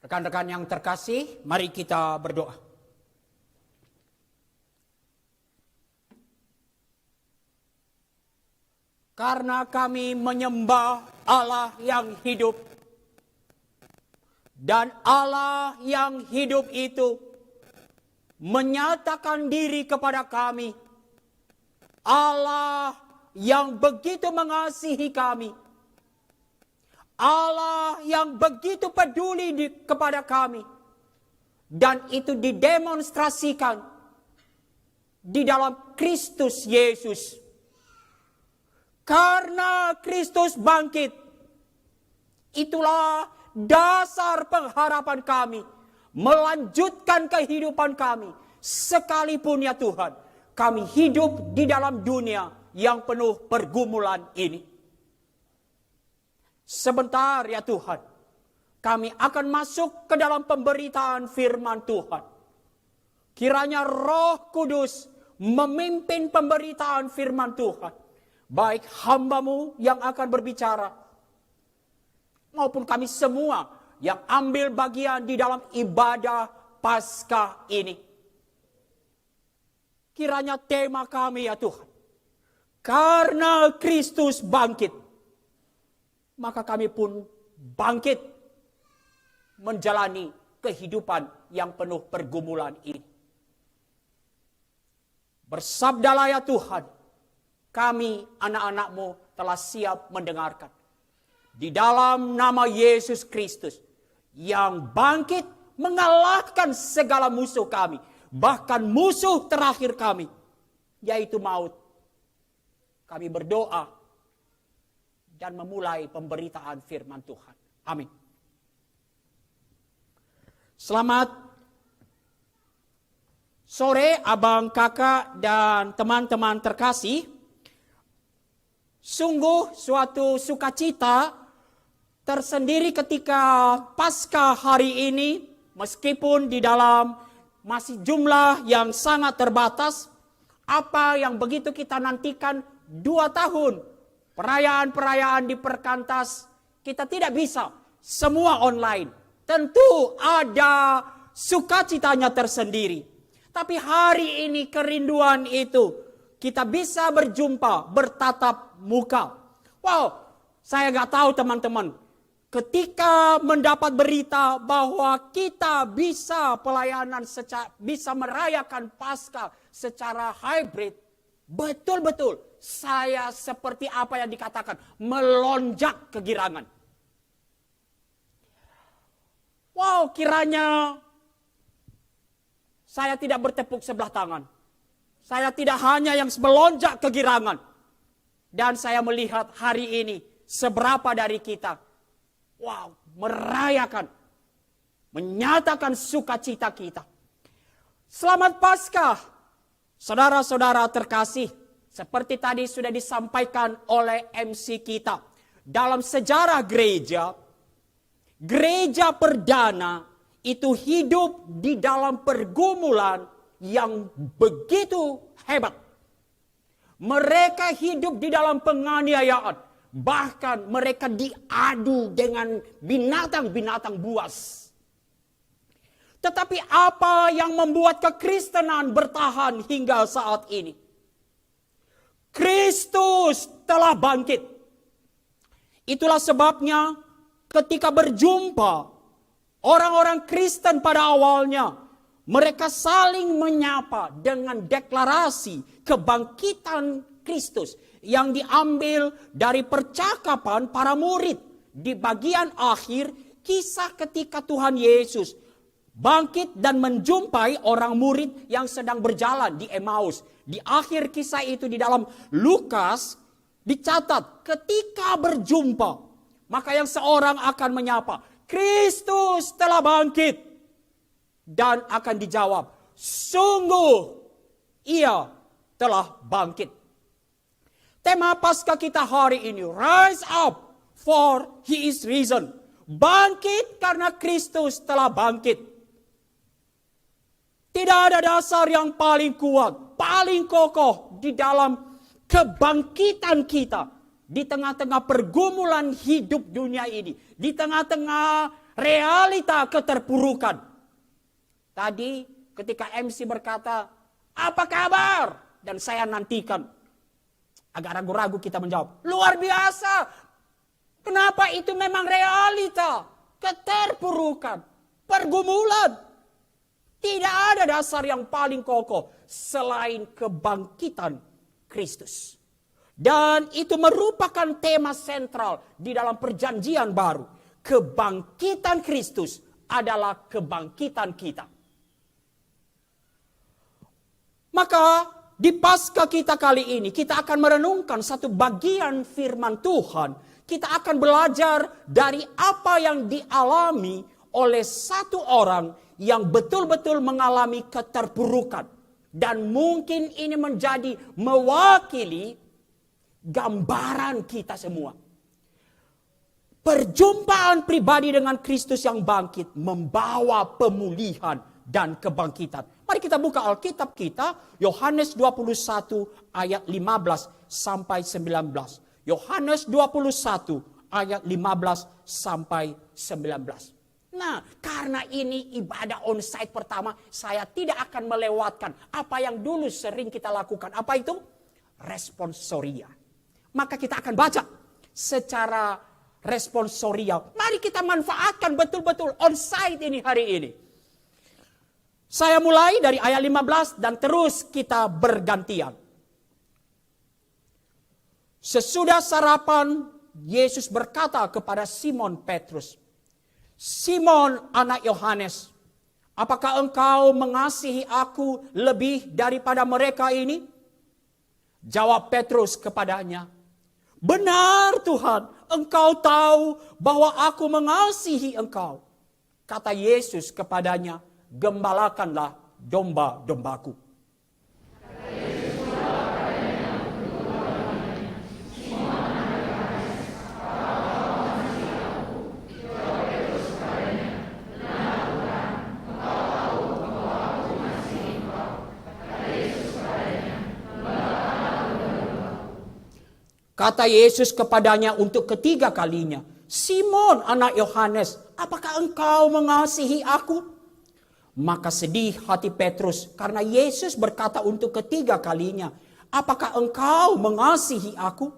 Rekan-rekan yang terkasih, mari kita berdoa. Karena kami menyembah Allah yang hidup, dan Allah yang hidup itu menyatakan diri kepada kami, Allah yang begitu mengasihi kami, Allah yang begitu peduli kepada kami, dan itu didemonstrasikan di dalam Kristus Yesus. Karena Kristus bangkit, itulah dasar pengharapan kami, melanjutkan kehidupan kami, sekalipun ya Tuhan, kami hidup di dalam dunia yang penuh pergumulan ini. Sebentar ya Tuhan, kami akan masuk ke dalam pemberitaan firman Tuhan. Kiranya Roh Kudus memimpin pemberitaan firman Tuhan. Baik hamba-Mu yang akan berbicara, maupun kami semua yang ambil bagian di dalam ibadah Paskah ini. Kiranya tema kami ya Tuhan, karena Kristus bangkit, maka kami pun bangkit menjalani kehidupan yang penuh pergumulan ini. Bersabdalah ya Tuhan, kami anak-anak-Mu telah siap mendengarkan. Di dalam nama Yesus Kristus yang bangkit mengalahkan segala musuh kami, bahkan musuh terakhir kami, yaitu maut. Kami berdoa dan memulai pemberitaan firman Tuhan. Amin. Selamat sore abang, kakak, dan teman-teman terkasih. Sungguh suatu sukacita tersendiri ketika Paskah hari ini, meskipun di dalam masih jumlah yang sangat terbatas, apa yang begitu kita nantikan 2 tahun, perayaan-perayaan di Perkantas, kita tidak bisa semua online. Tentu ada sukacitanya tersendiri. Tapi hari ini kerinduan itu, kita bisa berjumpa, bertatap muka. Wow, saya gak tahu teman-teman, ketika mendapat berita bahwa kita bisa pelayanan, bisa merayakan Paskah secara hybrid, betul-betul saya seperti apa yang dikatakan, melonjak kegirangan. Wow, kiranya saya tidak bertepuk sebelah tangan. Saya tidak hanya yang melonjak kegirangan. Dan saya melihat hari ini seberapa dari kita, wow, merayakan, menyatakan sukacita kita. Selamat Paskah, saudara-saudara terkasih. Seperti tadi sudah disampaikan oleh MC kita. Dalam sejarah gereja, gereja perdana itu hidup di dalam pergumulan yang begitu hebat. Mereka hidup di dalam penganiayaan. Bahkan mereka diadu dengan binatang-binatang buas. Tetapi apa yang membuat kekristenan bertahan hingga saat ini? Kristus telah bangkit. Itulah sebabnya ketika berjumpa orang-orang Kristen pada awalnya, mereka saling menyapa dengan deklarasi kebangkitan Kristus yang diambil dari percakapan para murid. Di bagian akhir, kisah ketika Tuhan Yesus bangkit dan menjumpai orang murid yang sedang berjalan di Emmaus. Di akhir kisah itu di dalam Lukas dicatat ketika berjumpa, maka yang seorang akan menyapa, Kristus telah bangkit. Dan akan dijawab, sungguh ia telah bangkit. Tema Paskah kita hari ini, rise up for he is risen. Bangkit karena Kristus telah bangkit. Tidak ada dasar yang paling kuat, paling kokoh di dalam kebangkitan kita. Di tengah-tengah pergumulan hidup dunia ini. Di tengah-tengah realita keterpurukan. Tadi ketika MC berkata, apa kabar? Dan saya nantikan. Agak ragu-ragu kita menjawab, luar biasa. Kenapa itu memang realita? Keterpurukan, pergumulan. Tidak ada dasar yang paling kokoh selain kebangkitan Kristus. Dan itu merupakan tema sentral di dalam perjanjian baru. Kebangkitan Kristus adalah kebangkitan kita. Maka di Paskah kita kali ini kita akan merenungkan satu bagian firman Tuhan. Kita akan belajar dari apa yang dialami oleh satu orang yang betul-betul mengalami keterpurukan. Dan mungkin ini menjadi mewakili gambaran kita semua. Perjumpaan pribadi dengan Kristus yang bangkit membawa pemulihan dan kebangkitan. Mari kita buka Alkitab kita, Yohanes 21 ayat 15 sampai 19. Yohanes 21 ayat 15 sampai 19. Nah, karena ini ibadah onsite pertama, saya tidak akan melewatkan apa yang dulu sering kita lakukan. Apa itu? Responsoria. Maka kita akan baca secara responsorial. Mari kita manfaatkan betul-betul onsite ini hari ini. Saya mulai dari ayat 15 dan terus kita bergantian. Sesudah sarapan, Yesus berkata kepada Simon Petrus, Simon anak Yohanes, apakah engkau mengasihi aku lebih daripada mereka ini? Jawab Petrus kepadanya, benar Tuhan, engkau tahu bahwa aku mengasihi engkau. Kata Yesus kepadanya, gembalakanlah domba-dombaku. Kata Yesus kepadanya untuk ketiga kalinya, Simon anak Yohanes, apakah engkau mengasihi aku? Maka sedih hati Petrus karena Yesus berkata untuk ketiga kalinya, apakah engkau mengasihi aku?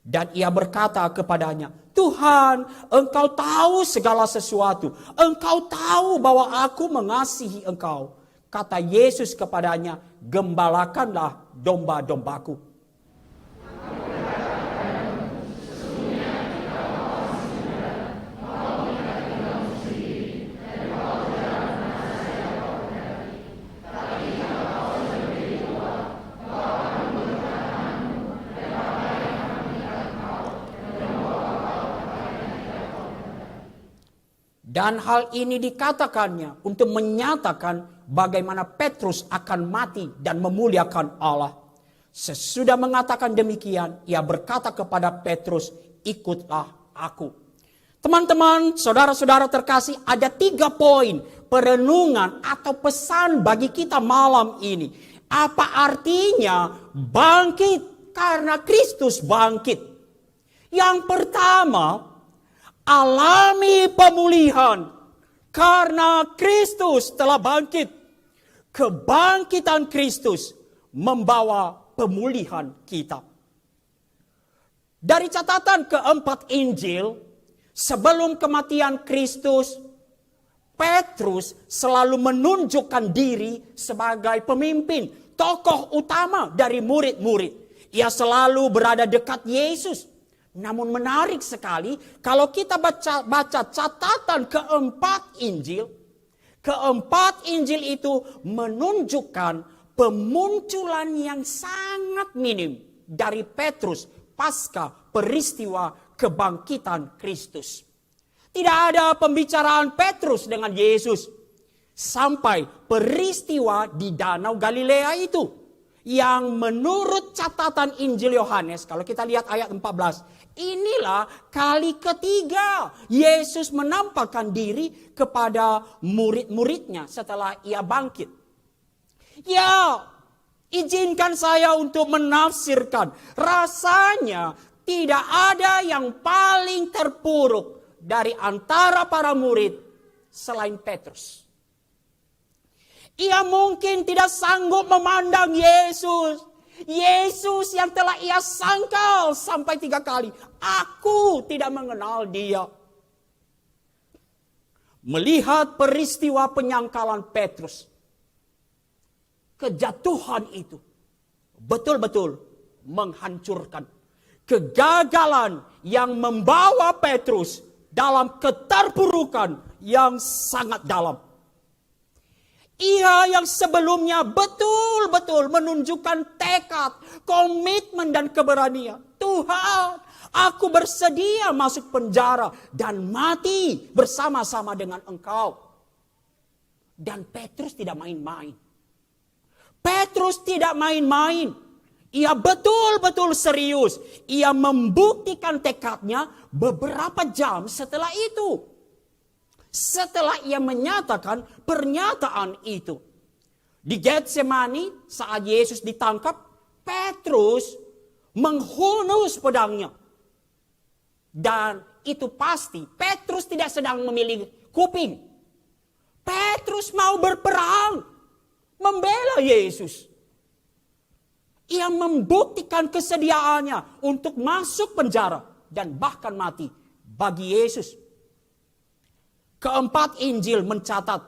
Dan ia berkata kepadanya, Tuhan, engkau tahu segala sesuatu. Engkau tahu bahwa aku mengasihi engkau. Kata Yesus kepadanya, gembalakanlah domba-dombaku. Dan hal ini dikatakannya untuk menyatakan bagaimana Petrus akan mati dan memuliakan Allah. Sesudah mengatakan demikian, ia berkata kepada Petrus, ikutlah aku. Teman-teman, saudara-saudara terkasih, ada 3 poin perenungan atau pesan bagi kita malam ini. Apa artinya bangkit karena Kristus bangkit? Yang pertama, alami pemulihan karena Kristus telah bangkit. Kebangkitan Kristus membawa pemulihan kita. Dari catatan keempat Injil, sebelum kematian Kristus, Petrus selalu menunjukkan diri sebagai pemimpin, tokoh utama dari murid-murid. Ia selalu berada dekat Yesus. Namun menarik sekali kalau kita baca catatan keempat Injil itu menunjukkan pemunculan yang sangat minim dari Petrus pasca peristiwa kebangkitan Kristus. Tidak ada pembicaraan Petrus dengan Yesus sampai peristiwa di Danau Galilea itu. Yang menurut catatan Injil Yohanes, kalau kita lihat ayat 14, inilah kali ketiga Yesus menampakkan diri kepada murid-muridnya setelah ia bangkit. Ya, izinkan saya untuk menafsirkan. Rasanya tidak ada yang paling terpuruk dari antara para murid selain Petrus. Ia mungkin tidak sanggup memandang Yesus. Yesus yang telah ia sangkal sampai 3 kali. Aku tidak mengenal dia. Melihat peristiwa penyangkalan Petrus, kejatuhan itu betul-betul menghancurkan. Kegagalan yang membawa Petrus dalam keterpurukan yang sangat dalam. Ia yang sebelumnya betul-betul menunjukkan tekad, komitmen dan keberanian. Tuhan, aku bersedia masuk penjara dan mati bersama-sama dengan Engkau. Dan Petrus tidak main-main. Petrus tidak main-main. Ia betul-betul serius. Ia membuktikan tekadnya beberapa jam setelah itu. Setelah ia menyatakan pernyataan itu. Di Getsemani saat Yesus ditangkap, Petrus menghunus pedangnya. Dan itu pasti Petrus tidak sedang memilih kuping. Petrus mau berperang, membela Yesus. Ia membuktikan kesediaannya untuk masuk penjara dan bahkan mati bagi Yesus. Keempat Injil mencatat,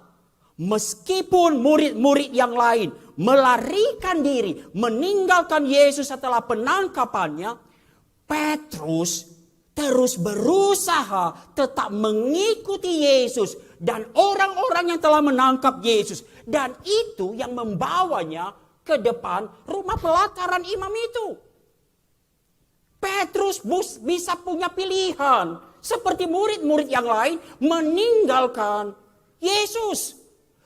meskipun murid-murid yang lain melarikan diri, meninggalkan Yesus setelah penangkapannya, Petrus terus berusaha tetap mengikuti Yesus dan orang-orang yang telah menangkap Yesus. Dan itu yang membawanya ke depan rumah pelataran imam itu. Petrus bisa punya pilihan. Seperti murid-murid yang lain meninggalkan Yesus.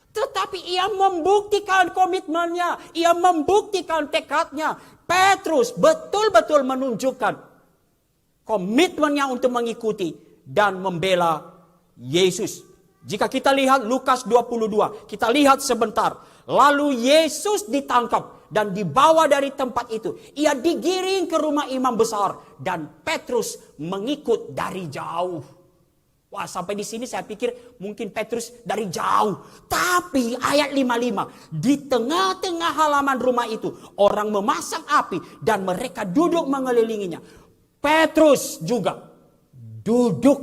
Tetapi ia membuktikan komitmennya. Ia membuktikan tekadnya. Petrus betul-betul menunjukkan komitmennya untuk mengikuti dan membela Yesus. Jika kita lihat Lukas 22, kita lihat sebentar. Lalu Yesus ditangkap dan dibawa dari tempat itu. Ia digiring ke rumah imam besar dan Petrus mengikut dari jauh. Wah, sampai di sini saya pikir mungkin Petrus dari jauh. Tapi ayat 55, di tengah-tengah halaman rumah itu orang memasang api dan mereka duduk mengelilinginya. Petrus juga duduk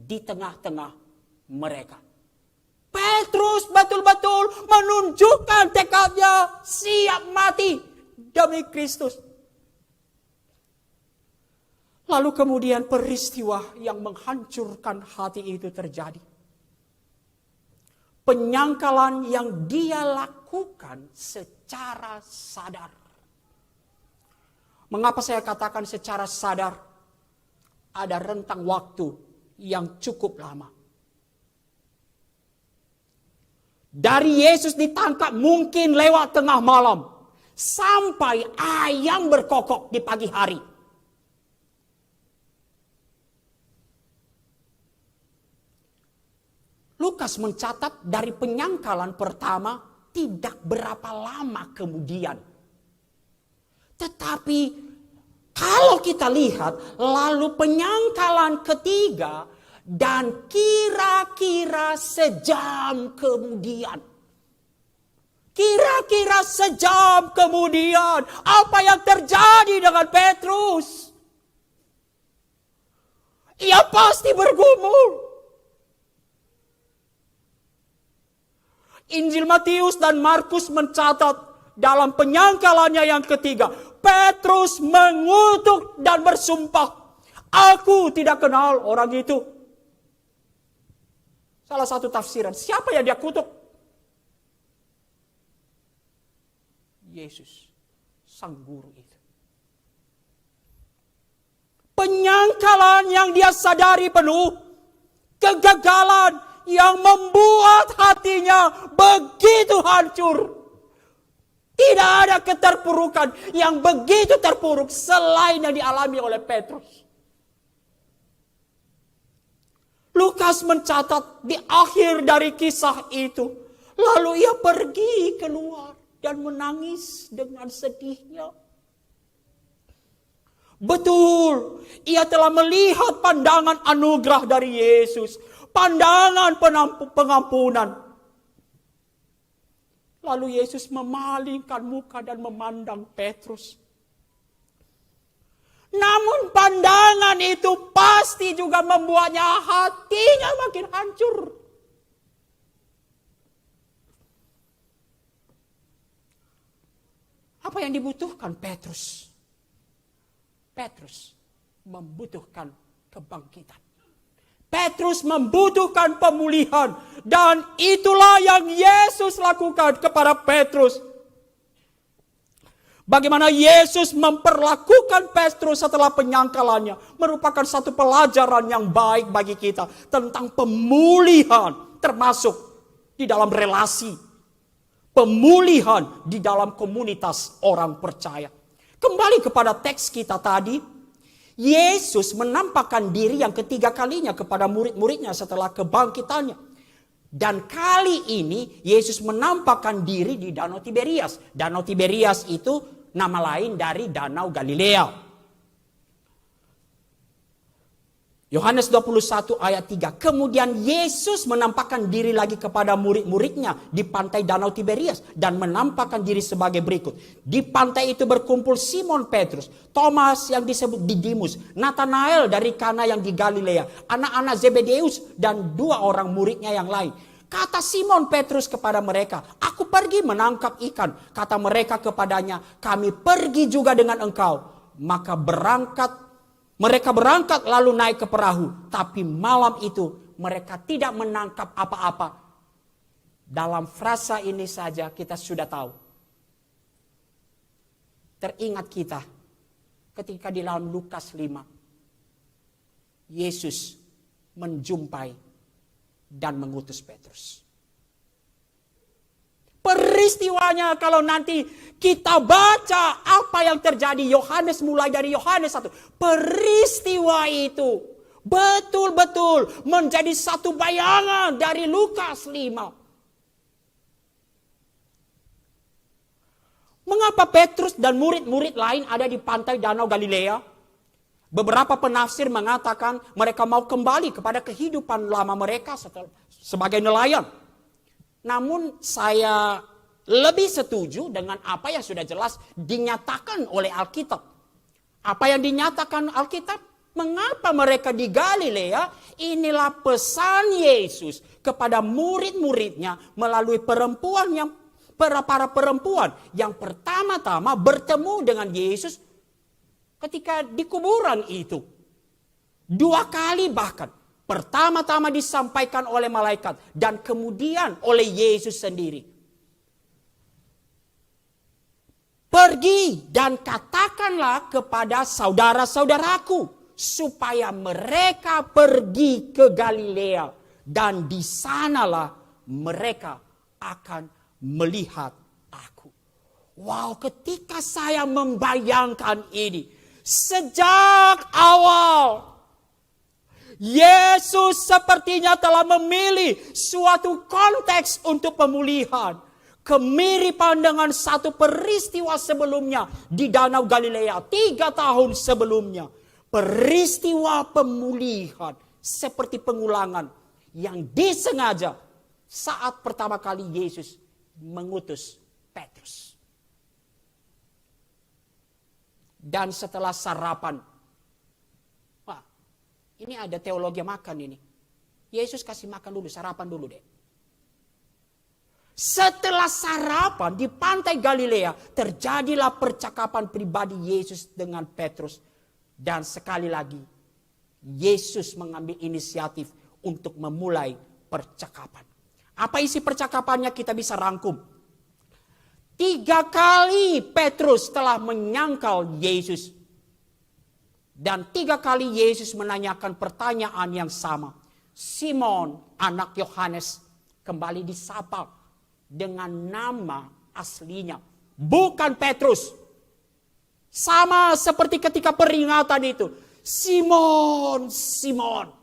di tengah-tengah mereka. Petrus betul-betul menunjukkan tekadnya siap mati demi Kristus. Lalu kemudian peristiwa yang menghancurkan hati itu terjadi. Penyangkalan yang dia lakukan secara sadar. Mengapa saya katakan secara sadar? Ada rentang waktu yang cukup lama. Dari Yesus ditangkap mungkin lewat tengah malam. Sampai ayam berkokok di pagi hari. Lukas mencatat dari penyangkalan pertama tidak berapa lama kemudian. Tetapi kalau kita lihat lalu penyangkalan ketiga dan kira-kira sejam kemudian. Kira-kira sejam kemudian. Apa yang terjadi dengan Petrus? Ia pasti bergumul. Injil Matius dan Markus mencatat dalam penyangkalannya yang ketiga. Petrus mengutuk dan bersumpah. Aku tidak kenal orang itu. Salah satu tafsiran. Siapa yang dia kutuk? Yesus. Sang guru itu. Penyangkalan yang dia sadari penuh. Kegagalan yang membuat hatinya begitu hancur. Tidak ada keterpurukan yang begitu terpuruk selain yang dialami oleh Petrus. Lukas mencatat di akhir dari kisah itu. Lalu ia pergi keluar dan menangis dengan sedihnya. Betul, ia telah melihat pandangan anugerah dari Yesus, pandangan pengampunan. Lalu Yesus memalingkan muka dan memandang Petrus. Namun pandangan itu pasti juga membuatnya hatinya makin hancur. Apa yang dibutuhkan Petrus? Petrus membutuhkan kebangkitan. Petrus membutuhkan pemulihan. Dan itulah yang Yesus lakukan kepada Petrus. Bagaimana Yesus memperlakukan Petrus setelah penyangkalannya merupakan satu pelajaran yang baik bagi kita tentang pemulihan, termasuk di dalam relasi, pemulihan di dalam komunitas orang percaya. Kembali kepada teks kita tadi, Yesus menampakkan diri yang ketiga kalinya kepada murid-muridnya setelah kebangkitannya. Dan kali ini Yesus menampakkan diri di Danau Tiberias. Danau Tiberias itu nama lain dari Danau Galilea. Yohanes 21 ayat 3. Kemudian Yesus menampakkan diri lagi kepada murid-muridnya di pantai Danau Tiberias. Dan menampakkan diri sebagai berikut. Di pantai itu berkumpul Simon Petrus, Thomas yang disebut Didimus, Nathanael dari Kana yang di Galilea, anak-anak Zebedeus, dan dua orang muridnya yang lain. Kata Simon Petrus kepada mereka, aku pergi menangkap ikan. Kata mereka kepadanya, kami pergi juga dengan engkau. Maka mereka berangkat lalu naik ke perahu. Tapi malam itu mereka tidak menangkap apa-apa. Dalam frasa ini saja kita sudah tahu. Teringat kita ketika di dalam Lukas 5. Yesus menjumpai dan mengutus Petrus. Peristiwanya kalau nanti kita baca apa yang terjadi Yohanes mulai dari Yohanes 1. Peristiwa itu betul-betul menjadi satu bayangan dari Lukas 5. Mengapa Petrus dan murid-murid lain ada di pantai Danau Galilea? Beberapa penafsir mengatakan mereka mau kembali kepada kehidupan lama mereka sebagai nelayan. Namun saya lebih setuju dengan apa yang sudah jelas dinyatakan oleh Alkitab. Apa yang dinyatakan Alkitab? Mengapa mereka di Galilea? Inilah pesan Yesus kepada murid-muridnya melalui para perempuan yang pertama-tama bertemu dengan Yesus ketika di kuburan itu. 2 kali bahkan. Pertama-tama disampaikan oleh malaikat. Dan kemudian oleh Yesus sendiri. Pergi dan katakanlah kepada saudara-saudaraku. Supaya mereka pergi ke Galilea. Dan di sanalah mereka akan melihat aku. Wow, ketika saya membayangkan ini. Sejak awal, Yesus sepertinya telah memilih suatu konteks untuk pemulihan. Kemiripan dengan satu peristiwa sebelumnya di Danau Galilea 3 tahun sebelumnya. Peristiwa pemulihan seperti pengulangan yang disengaja saat pertama kali Yesus mengutus Petrus. Dan setelah sarapan. Wah, ini ada teologi makan ini. Yesus kasih makan dulu, sarapan dulu deh. Setelah sarapan di pantai Galilea, terjadilah percakapan pribadi Yesus dengan Petrus. Dan sekali lagi, Yesus mengambil inisiatif untuk memulai percakapan. Apa isi percakapannya kita bisa rangkum. 3 kali Petrus telah menyangkal Yesus. Dan 3 kali Yesus menanyakan pertanyaan yang sama. Simon, anak Yohanes, kembali disapa dengan nama aslinya. Bukan Petrus. Sama seperti ketika peringatan itu. Simon, Simon.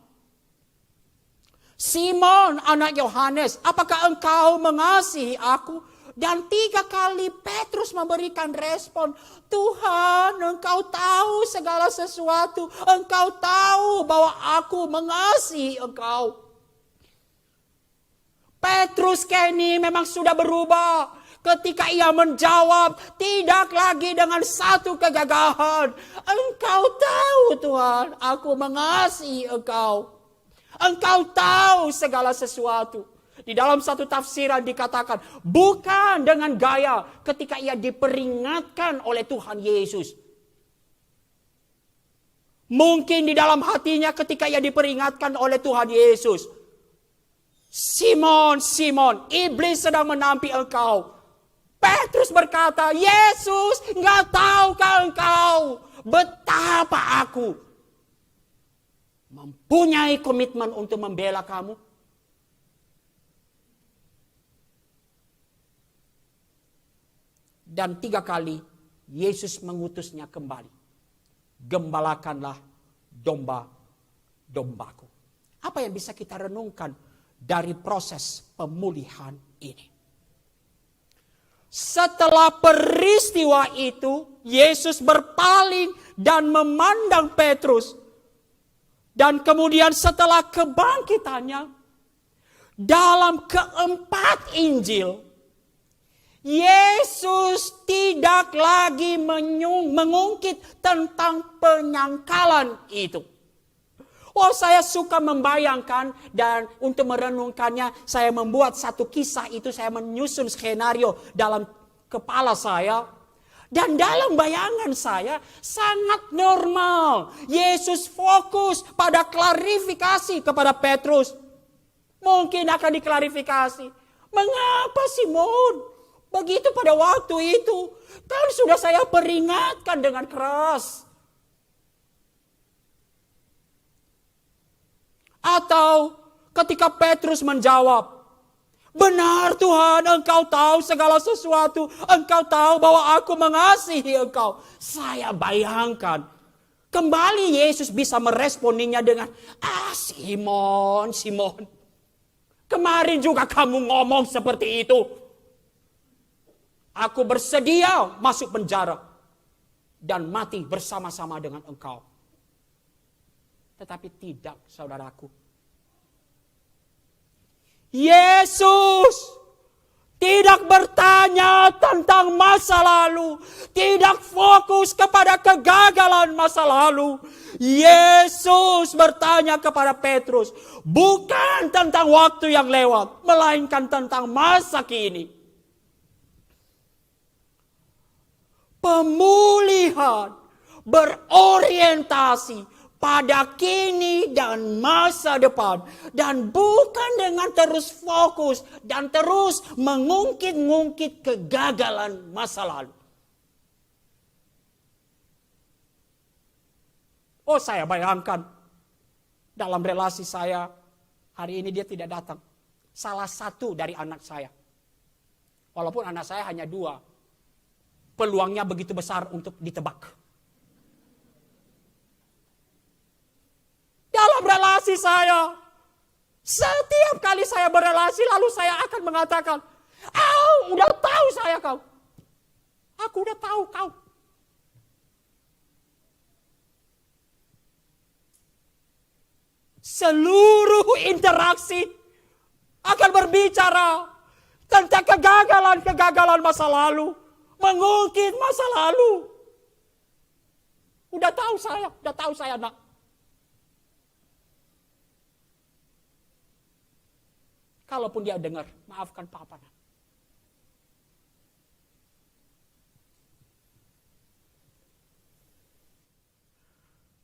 Simon, anak Yohanes, apakah engkau mengasihi aku? Dan 3 kali Petrus memberikan respon, Tuhan, Engkau tahu segala sesuatu. Engkau tahu bahwa aku mengasihi Engkau. Petrus kini memang sudah berubah. Ketika ia menjawab, tidak lagi dengan satu kegagahan. Engkau tahu Tuhan, aku mengasihi Engkau. Engkau tahu segala sesuatu. Di dalam satu tafsiran dikatakan, bukan dengan gaya ketika ia diperingatkan oleh Tuhan Yesus. Mungkin di dalam hatinya ketika ia diperingatkan oleh Tuhan Yesus. Simon, Simon, iblis sedang menampi engkau. Petrus berkata, Yesus, nggak tahukah engkau betapa aku mempunyai komitmen untuk membela kamu? Dan 3 kali Yesus mengutusnya kembali. Gembalakanlah domba-dombaku. Apa yang bisa kita renungkan dari proses pemulihan ini? Setelah peristiwa itu, Yesus berpaling dan memandang Petrus. Dan kemudian setelah kebangkitannya, dalam keempat Injil, Yesus tidak lagi mengungkit tentang penyangkalan itu. Oh, saya suka membayangkan dan untuk merenungkannya saya membuat satu kisah itu, saya menyusun skenario dalam kepala saya. Dan dalam bayangan saya sangat normal. Yesus fokus pada klarifikasi kepada Petrus. Mungkin akan diklarifikasi. Mengapa Simon? Begitu pada waktu itu, kan sudah saya peringatkan dengan keras. Atau ketika Petrus menjawab, benar Tuhan, Engkau tahu segala sesuatu. Engkau tahu bahwa aku mengasihi Engkau. Saya bayangkan, kembali Yesus bisa meresponinya dengan, Simon, Simon. Kemarin juga kamu ngomong seperti itu. Aku bersedia masuk penjara dan mati bersama-sama dengan engkau. Tetapi tidak, saudaraku. Yesus tidak bertanya tentang masa lalu. Tidak fokus kepada kegagalan masa lalu. Yesus bertanya kepada Petrus. Bukan tentang waktu yang lewat. Melainkan tentang masa kini. Pemulihan berorientasi pada kini dan masa depan. Dan bukan dengan terus fokus dan terus mengungkit-ungkit kegagalan masa lalu. Oh, saya bayangkan dalam relasi saya, hari ini dia tidak datang. Salah satu dari anak saya. Walaupun anak saya hanya 2. Peluangnya begitu besar untuk ditebak. Dalam relasi saya, setiap kali saya berelasi lalu saya akan mengatakan, udah tahu saya kau. Aku udah tahu kau. Seluruh interaksi akan berbicara tentang kegagalan masa lalu. Mengungkit masa lalu. Udah tahu saya nak. Kalaupun dia dengar, maafkan papa nak.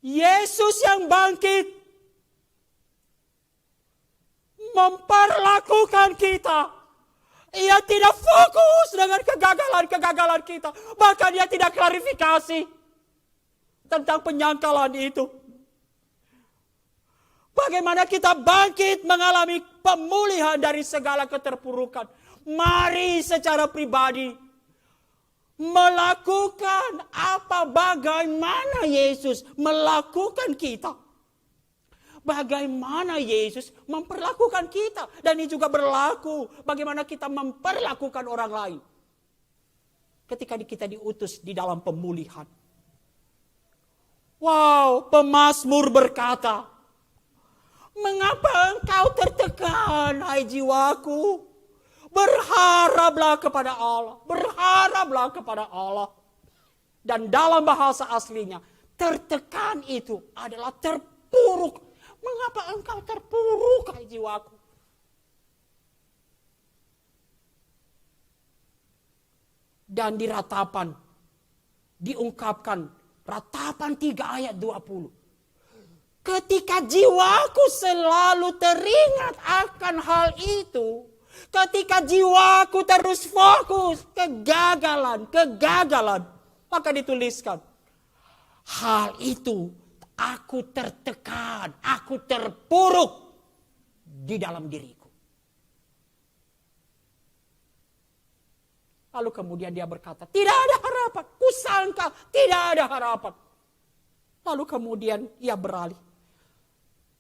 Yesus yang bangkit memperlakukan kita. Ia tidak fokus dengan kegagalan kita. Bahkan ia tidak klarifikasi tentang penyangkalan itu. Bagaimana kita bangkit mengalami pemulihan dari segala keterpurukan. Mari secara pribadi melakukan bagaimana Yesus melakukan kita. bagaimana Yesus memperlakukan kita. Dan ini juga berlaku bagaimana kita memperlakukan orang lain. Ketika kita diutus di dalam pemulihan. Wow, pemazmur berkata, mengapa engkau tertekan, hai jiwaku? Berharaplah kepada Allah. Berharaplah kepada Allah. Dan dalam bahasa aslinya, tertekan itu adalah terpuruk. Mengapa engkau terpuruk, hai jiwaku? Dan di ratapan, diungkapkan, ratapan 3 ayat 20. Ketika jiwaku selalu teringat akan hal itu, ketika jiwaku terus fokus kegagalan, maka dituliskan, hal itu aku tertekan, aku terpuruk di dalam diriku. Lalu kemudian dia berkata, tidak ada harapan, kusangka tidak ada harapan. Lalu kemudian ia beralih.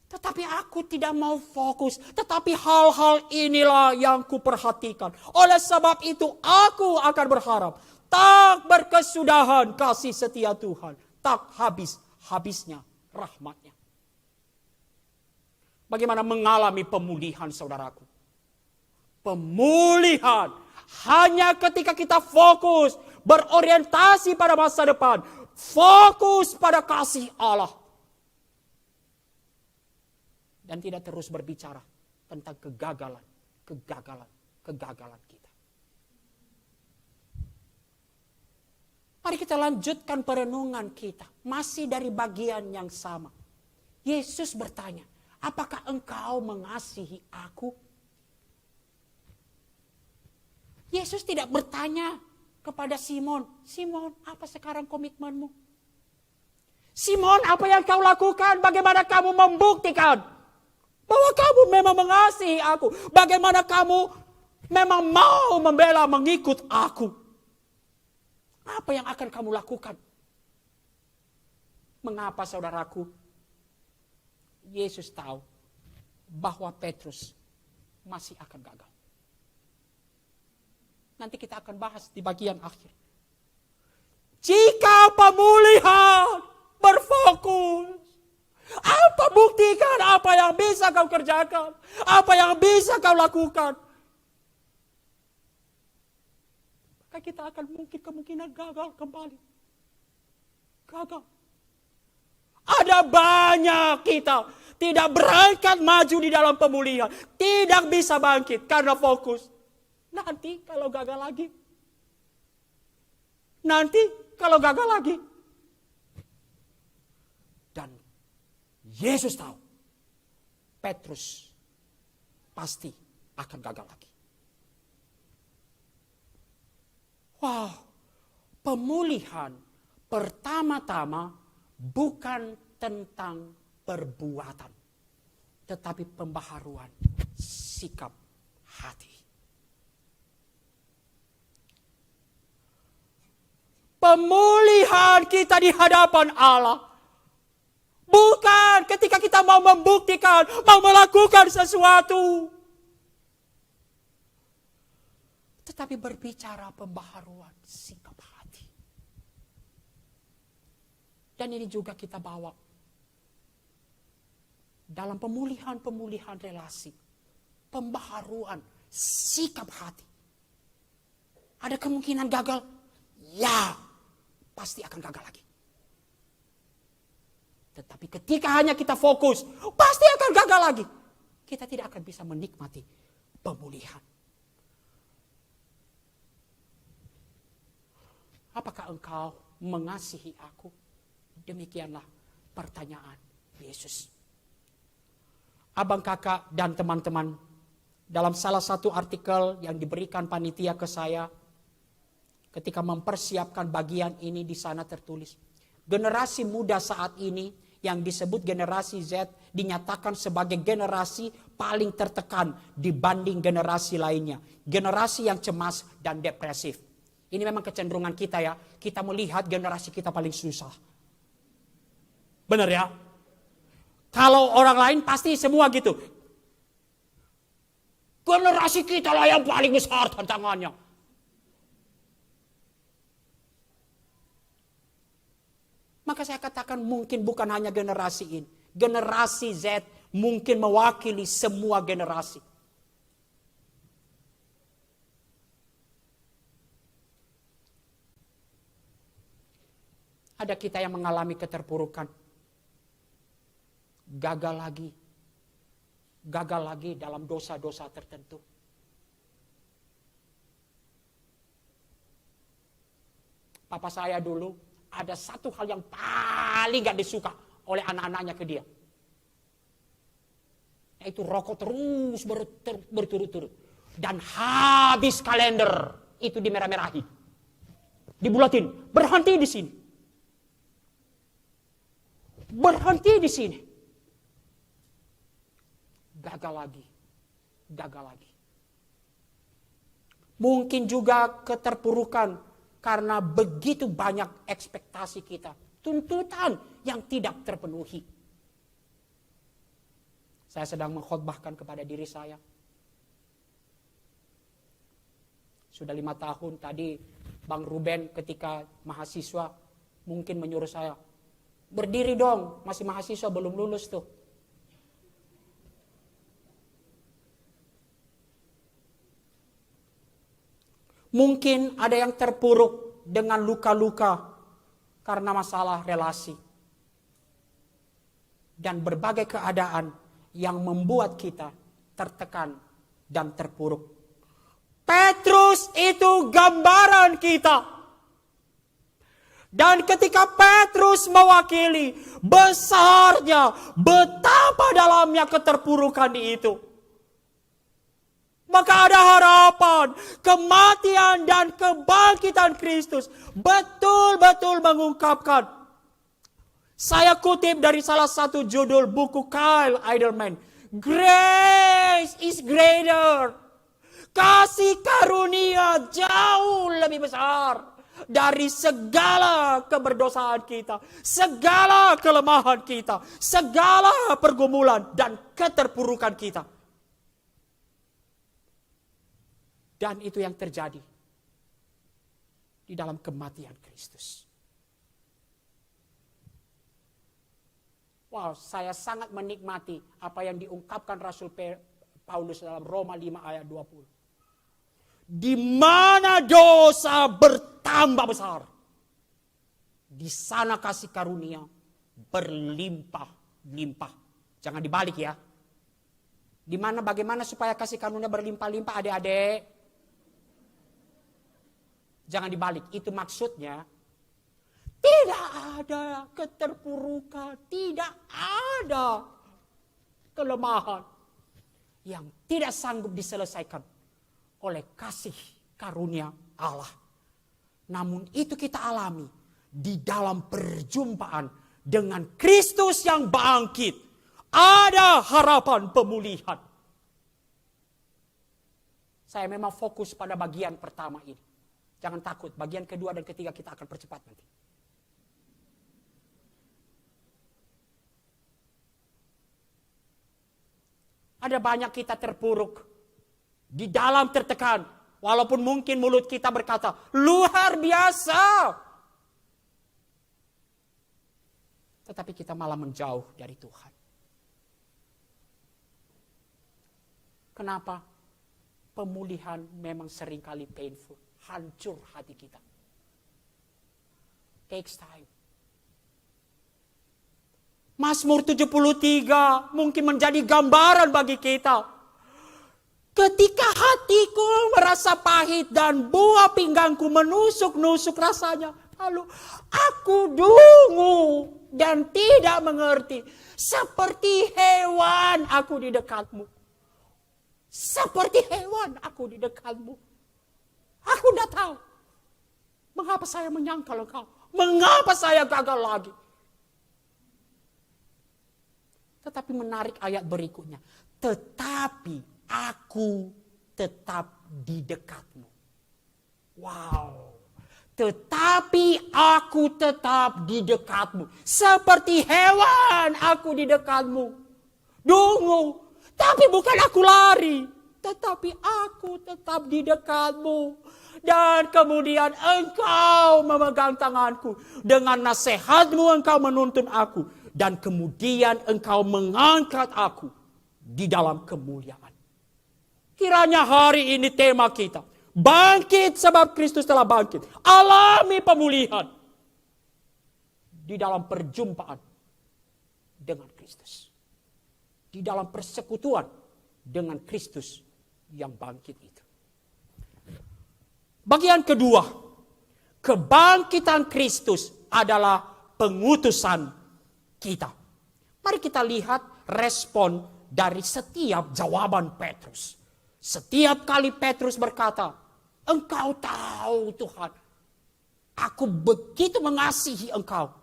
Tetapi aku tidak mau fokus. Tetapi hal-hal inilah yang kuperhatikan. Oleh sebab itu aku akan berharap. Tak berkesudahan kasih setia Tuhan. Tak habisnya rahmatnya. Bagaimana mengalami pemulihan saudaraku? Pemulihan hanya ketika kita fokus. Berorientasi pada masa depan. Fokus pada kasih Allah. Dan tidak terus berbicara tentang kegagalan kita. Mari kita lanjutkan perenungan kita. Masih dari bagian yang sama. Yesus bertanya, apakah engkau mengasihi aku? Yesus tidak bertanya kepada Simon, Simon, apa sekarang komitmenmu? Simon, apa yang kau lakukan? Bagaimana kamu membuktikan bahwa kamu memang mengasihi aku? Bagaimana kamu memang mau membela mengikut aku? Apa yang akan kamu lakukan? Mengapa saudaraku? Yesus tahu bahwa Petrus masih akan gagal. Nanti kita akan bahas di bagian akhir. Jika pemulihan berfokus, apa buktikan apa yang bisa kau kerjakan, apa yang bisa kau lakukan, maka kita akan kemungkinan gagal kembali. Gagal. Ada banyak kita tidak berangkat maju di dalam pemulihan, tidak bisa bangkit karena fokus. Nanti kalau gagal lagi. Dan Yesus tahu Petrus pasti akan gagal lagi. Wow, pemulihan pertama-tama bukan tentang perbuatan, tetapi pembaharuan sikap hati. Pemulihan kita di hadapan Allah bukan ketika kita mau membuktikan, mau melakukan sesuatu, tetapi berbicara pembaharuan sikap hati. Dan ini juga kita bawa dalam pemulihan relasi, pembaharuan sikap hati. Ada kemungkinan gagal? Ya, pasti akan gagal lagi. Tetapi ketika hanya kita fokus, pasti akan gagal lagi. Kita tidak akan bisa menikmati pemulihan. Apakah engkau mengasihi aku? Demikianlah pertanyaan Yesus. Abang, kakak, dan teman-teman, dalam salah satu artikel yang diberikan panitia ke saya, ketika mempersiapkan bagian ini, di sana tertulis, generasi muda saat ini yang disebut generasi Z dinyatakan sebagai generasi paling tertekan dibanding generasi lainnya. Generasi yang cemas dan depresif. Ini memang kecenderungan kita ya. Kita melihat generasi kita paling susah. Benar ya? Kalau orang lain pasti semua gitu. Generasi kita lah yang paling besar tantangannya. Maka saya katakan mungkin bukan hanya generasi ini. Generasi Z mungkin mewakili semua generasi. Ada kita yang mengalami keterpurukan. Gagal lagi dalam dosa-dosa tertentu. Papa saya dulu ada satu hal yang paling gak disuka oleh anak-anaknya ke dia. Yaitu rokok terus berturut-turut. Dan habis kalender itu dimerah-merahi. Dibulatin, berhenti di sini. Berhenti di sini. Gagal lagi. Mungkin juga keterpurukan karena begitu banyak ekspektasi kita. Tuntutan yang tidak terpenuhi. Saya sedang mengkhotbahkan kepada diri saya. Sudah 5 tahun tadi Bang Ruben ketika mahasiswa mungkin menyuruh saya, berdiri dong, masih mahasiswa belum lulus tuh. Mungkin ada yang terpuruk dengan luka-luka karena masalah relasi. Dan berbagai keadaan yang membuat kita tertekan dan terpuruk. Petrus itu gambaran kita. Dan ketika Petrus mewakili besarnya, betapa dalamnya keterpurukan itu. Maka ada harapan, kematian dan kebangkitan Kristus betul-betul mengungkapkan. Saya kutip dari salah satu judul buku Kyle Idleman. Grace is greater. Kasih karunia jauh lebih besar dari segala keberdosaan kita, segala kelemahan kita, segala pergumulan dan keterpurukan kita. Dan itu yang terjadi di dalam kematian Kristus. Wow, saya sangat menikmati apa yang diungkapkan Rasul Paulus dalam Roma 5 ayat 20. Di mana dosa bertambah besar, di sana kasih karunia berlimpah-limpah. Jangan dibalik ya. Di mana bagaimana supaya kasih karunia berlimpah-limpah, adik-adik? Jangan dibalik, itu maksudnya tidak ada keterpurukan, tidak ada kelemahan yang tidak sanggup diselesaikan oleh kasih karunia Allah. Namun itu kita alami di dalam perjumpaan dengan Kristus yang bangkit. Ada harapan pemulihan. Saya memang fokus pada bagian pertama ini. Jangan takut, bagian kedua dan ketiga kita akan percepat nanti. Ada banyak kita terpuruk, di dalam tertekan, walaupun mungkin mulut kita berkata, luar biasa. Tetapi kita malah menjauh dari Tuhan. Kenapa? Pemulihan memang seringkali painful. Hancur hati kita. Takes time. Mazmur 73 mungkin menjadi gambaran bagi kita. Ketika hatiku merasa pahit dan buah pinggangku menusuk-nusuk rasanya. Lalu aku dungu dan tidak mengerti. Seperti hewan aku di dekatmu. Seperti hewan aku di dekatmu. Aku tidak tahu. Mengapa saya menyangkal engkau? Mengapa saya gagal lagi? Tetapi menarik ayat berikutnya. Tetapi aku tetap di dekatmu. Wow. Tetapi aku tetap di dekatmu. Seperti hewan aku di dekatmu. Dungu. Tapi bukan aku lari. Tetapi aku tetap di dekatmu. Dan kemudian engkau memegang tanganku. Dengan nasihatmu engkau menuntun aku. Dan kemudian engkau mengangkat aku di dalam kemuliaan. Kiranya hari ini tema kita. Bangkit sebab Kristus telah bangkit. Alami pemulihan. Di dalam perjumpaan dengan Kristus. Di dalam persekutuan dengan Kristus yang bangkit itu. Bagian kedua. Kebangkitan Kristus adalah pengutusan kita. Mari kita lihat respon dari setiap jawaban Petrus. Setiap kali Petrus berkata, engkau tahu Tuhan, aku begitu mengasihi engkau.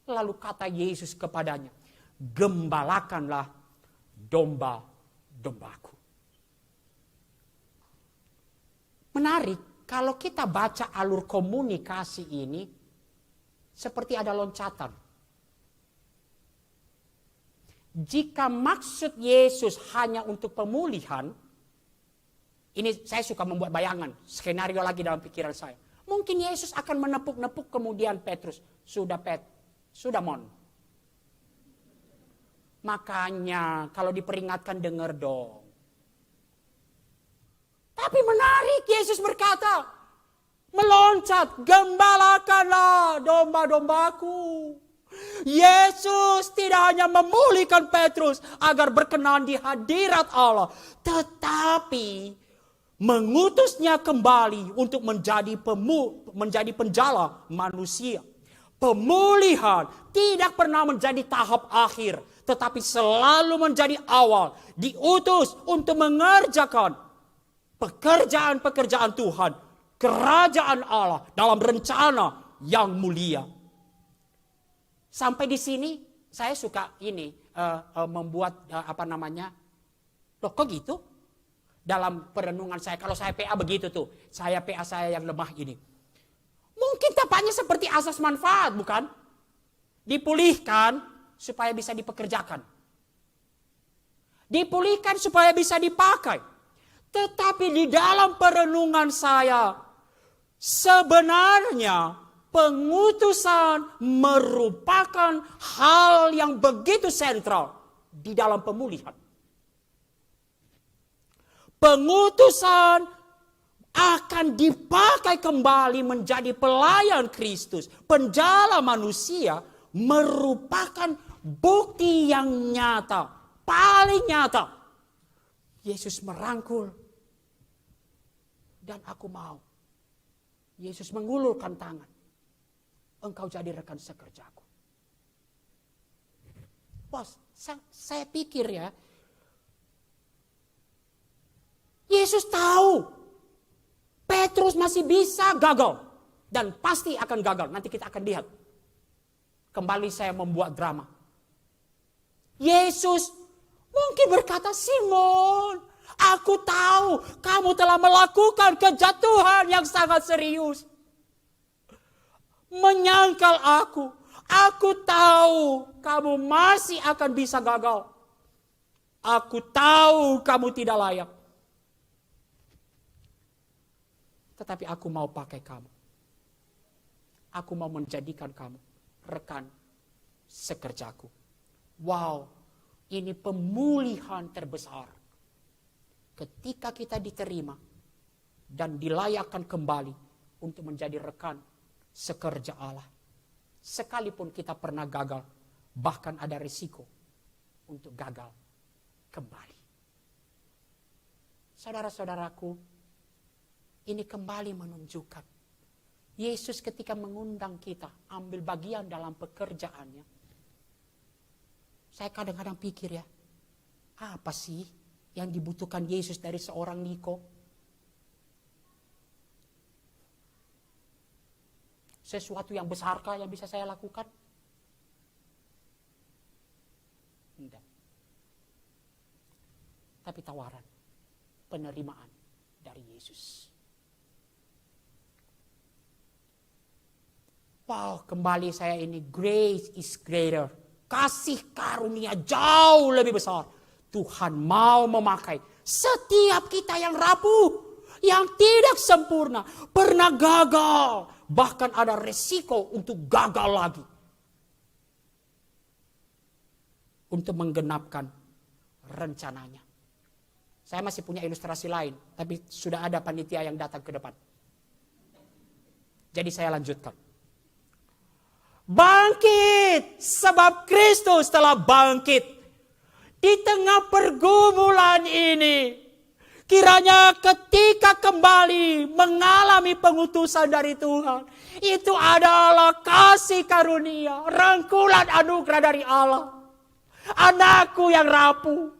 Lalu kata Yesus kepadanya, gembalakanlah domba-dombaku. Menarik, kalau kita baca alur komunikasi ini, seperti ada loncatan. Jika maksud Yesus hanya untuk pemulihan, ini saya suka membuat bayangan, skenario lagi dalam pikiran saya. Mungkin Yesus akan menepuk-nepuk kemudian Petrus. Sudah Mon. Makanya kalau diperingatkan dengar dong. Tapi menarik, Yesus berkata, meloncat, gembalakanlah domba-dombaku. Yesus tidak hanya memulihkan Petrus agar berkenan di hadirat Allah. Tetapi mengutusnya kembali untuk menjadi penjala manusia. Pemulihan tidak pernah menjadi tahap akhir, tetapi selalu menjadi awal. Diutus untuk mengerjakan pekerjaan-pekerjaan Tuhan, kerajaan Allah dalam rencana yang mulia. Sampai di sini saya suka membuat loh kok gitu? Dalam perenungan saya, kalau saya PA begitu tuh, PA saya yang lemah ini. Mungkin tampaknya seperti asas manfaat, bukan? Dipulihkan supaya bisa dipekerjakan. Dipulihkan supaya bisa dipakai. Tetapi di dalam perenungan saya, sebenarnya pengutusan merupakan hal yang begitu sentral di dalam pemulihan. Pengutusan akan dipakai kembali menjadi pelayan Kristus. Penjala manusia merupakan bukti yang nyata. Paling nyata. Yesus merangkul. Dan aku mau. Yesus mengulurkan tangan. Engkau jadi rekan sekerjaku. Bos, saya pikir ya. Yesus tahu Petrus masih bisa gagal dan pasti akan gagal. Nanti kita akan lihat. Kembali saya membuat drama. Yesus mungkin berkata, Simon, aku tahu kamu telah melakukan kejatuhan yang sangat serius. Menyangkal aku. Aku tahu kamu masih akan bisa gagal. Aku tahu kamu tidak layak. Tetapi aku mau pakai kamu. Aku mau menjadikan kamu rekan sekerjaku. Wow, ini pemulihan terbesar. Ketika kita diterima dan dilayakkan kembali untuk menjadi rekan sekerja Allah. Sekalipun kita pernah gagal, bahkan ada risiko untuk gagal kembali. Saudara-saudaraku, ini kembali menunjukkan Yesus ketika mengundang kita ambil bagian dalam pekerjaannya. Saya kadang-kadang pikir ya, apa sih yang dibutuhkan Yesus dari seorang Niko? Sesuatu yang besarkah yang bisa saya lakukan? Tidak. Tapi tawaran, penerimaan dari Yesus. Wow, kembali saya ini, grace is greater. Kasih karunia jauh lebih besar. Tuhan mau memakai setiap kita yang rapuh, yang tidak sempurna, pernah gagal, bahkan ada resiko untuk gagal lagi. Untuk menggenapkan rencananya. Saya masih punya ilustrasi lain, tapi sudah ada panitia yang datang ke depan. Jadi saya lanjutkan. Bangkit, sebab Kristus telah bangkit. Di tengah pergumulan ini, kiranya ketika kembali mengalami pengutusan dari Tuhan, itu adalah kasih karunia, rangkulan anugerah dari Allah. Anakku yang rapuh,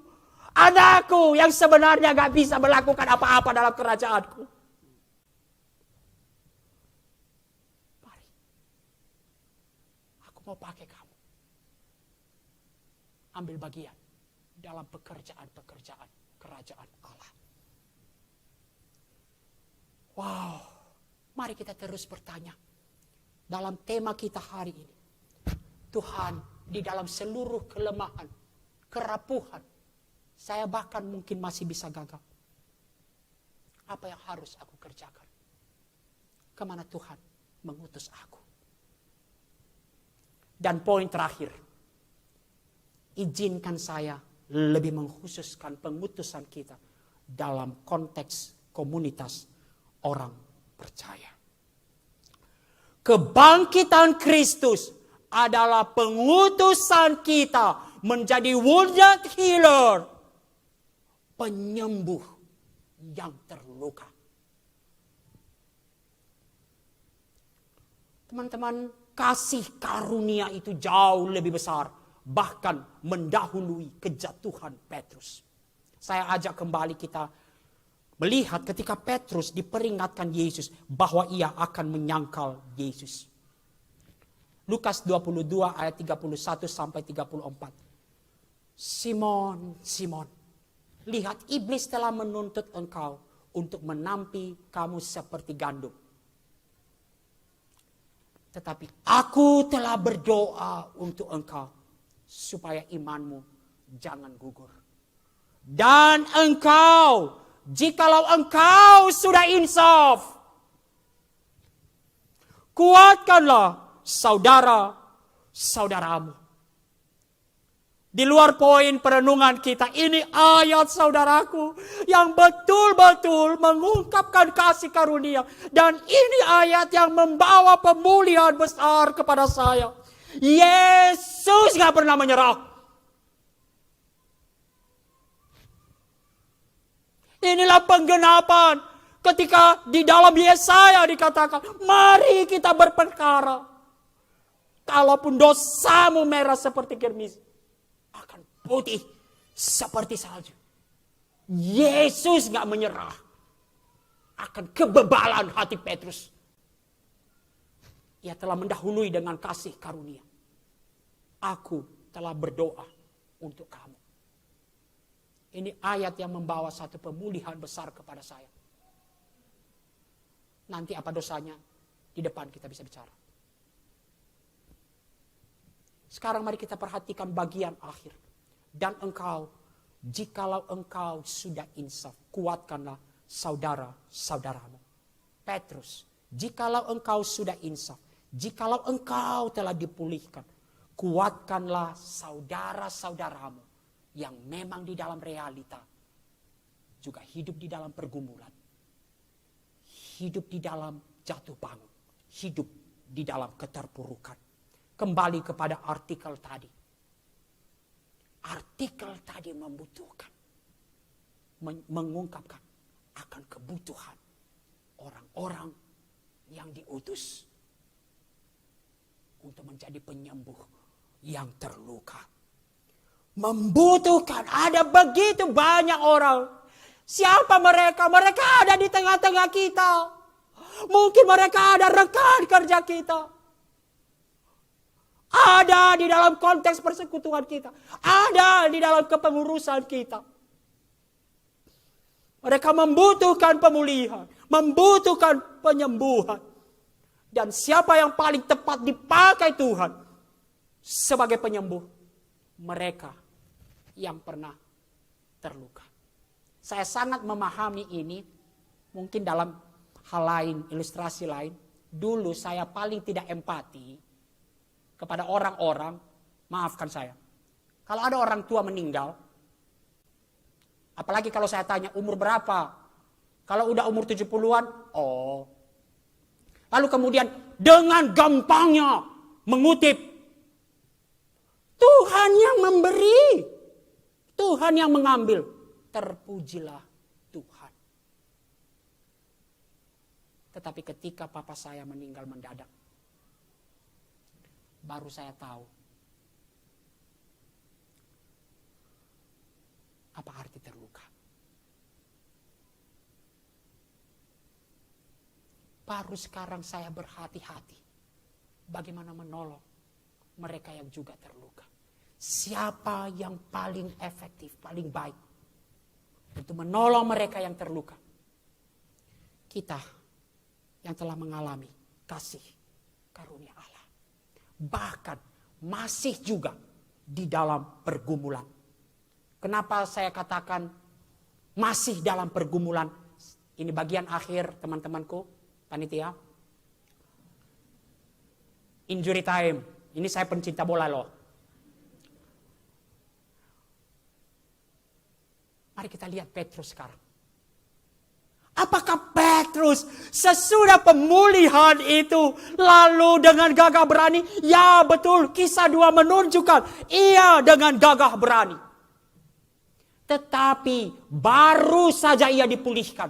anakku yang sebenarnya gak bisa melakukan apa-apa dalam kerajaanku. Mari, aku mau pakai kamu. Ambil bagian dalam pekerjaan-pekerjaan kerajaan Allah. Wow, mari kita terus bertanya. Dalam tema kita hari ini, Tuhan, di dalam seluruh kelemahan, kerapuhan, saya bahkan mungkin masih bisa gagal. Apa yang harus aku kerjakan? Kemana Tuhan mengutus aku? Dan poin terakhir, izinkan saya lebih mengkhususkan pengutusan kita dalam konteks komunitas orang percaya. Kebangkitan Kristus adalah pengutusan kita menjadi wounded healer, penyembuh yang terluka. Teman-teman, kasih karunia itu jauh lebih besar, bahkan mendahului kejatuhan Petrus. Saya ajak kembali kita melihat ketika Petrus diperingatkan Yesus bahwa ia akan menyangkal Yesus. Lukas 22 ayat 31 sampai 34. Simon, Simon, lihat iblis telah menuntut engkau untuk menampi kamu seperti gandum. Tetapi aku telah berdoa untuk engkau supaya imanmu jangan gugur. Dan engkau, jikalau engkau sudah insaf, kuatkanlah saudara-saudaramu. Di luar poin perenungan kita, ini ayat saudaraku yang betul-betul mengungkapkan kasih karunia. Dan ini ayat yang membawa pemulihan besar kepada saya. Yesus gak pernah menyerah. Inilah penggenapan ketika di dalam Yesaya dikatakan, mari kita berperkara. Kalaupun dosamu merah seperti kirmis, akan putih seperti salju. Yesus gak menyerah akan kebebalan hati Petrus. Ia telah mendahului dengan kasih karunia. Aku telah berdoa untuk kamu. Ini ayat yang membawa satu pemulihan besar kepada saya. Nanti apa dosanya? Di depan kita bisa bicara. Sekarang mari kita perhatikan bagian akhir. Dan engkau, jikalau engkau sudah insaf, kuatkanlah saudara-saudaramu. Petrus, jikalau engkau sudah insaf, jikalau engkau telah dipulihkan, kuatkanlah saudara-saudaramu yang memang di dalam realita juga hidup di dalam pergumulan, hidup di dalam jatuh bangun, hidup di dalam keterpurukan. Kembali kepada artikel tadi. Artikel tadi membutuhkan, mengungkapkan akan kebutuhan orang-orang yang diutus untuk menjadi penyembuh yang terluka. Membutuhkan, ada begitu banyak orang. Siapa mereka? Mereka ada di tengah-tengah kita. Mungkin mereka ada rekan kerja kita. Ada di dalam konteks persekutuan kita. Ada di dalam kepengurusan kita. Mereka membutuhkan pemulihan. Membutuhkan penyembuhan. Dan siapa yang paling tepat dipakai Tuhan sebagai penyembuh? Mereka yang pernah terluka. Saya sangat memahami ini, mungkin dalam hal lain, ilustrasi lain. Dulu saya paling tidak empati kepada orang-orang, maafkan saya. Kalau ada orang tua meninggal, apalagi kalau saya tanya umur berapa? Kalau udah umur 70-an, oh. Lalu kemudian dengan gampangnya mengutip, Tuhan yang memberi, Tuhan yang mengambil, terpujilah Tuhan. Tetapi ketika papa saya meninggal mendadak, baru saya tahu apa arti terluka. Baru sekarang saya berhati-hati bagaimana menolong mereka yang juga terluka. Siapa yang paling efektif, paling baik untuk menolong mereka yang terluka? Kita yang telah mengalami kasih karunia Allah. Bahkan masih juga di dalam pergumulan. Kenapa saya katakan masih dalam pergumulan? Ini bagian akhir teman-temanku, panitia. Injury time. Ini saya pencinta bola loh. Mari kita lihat Petrus sekarang. Apakah Petrus sesudah pemulihan itu lalu dengan gagah berani? Ya betul, kisah 2 menunjukkan ia dengan gagah berani. Tetapi baru saja ia dipulihkan,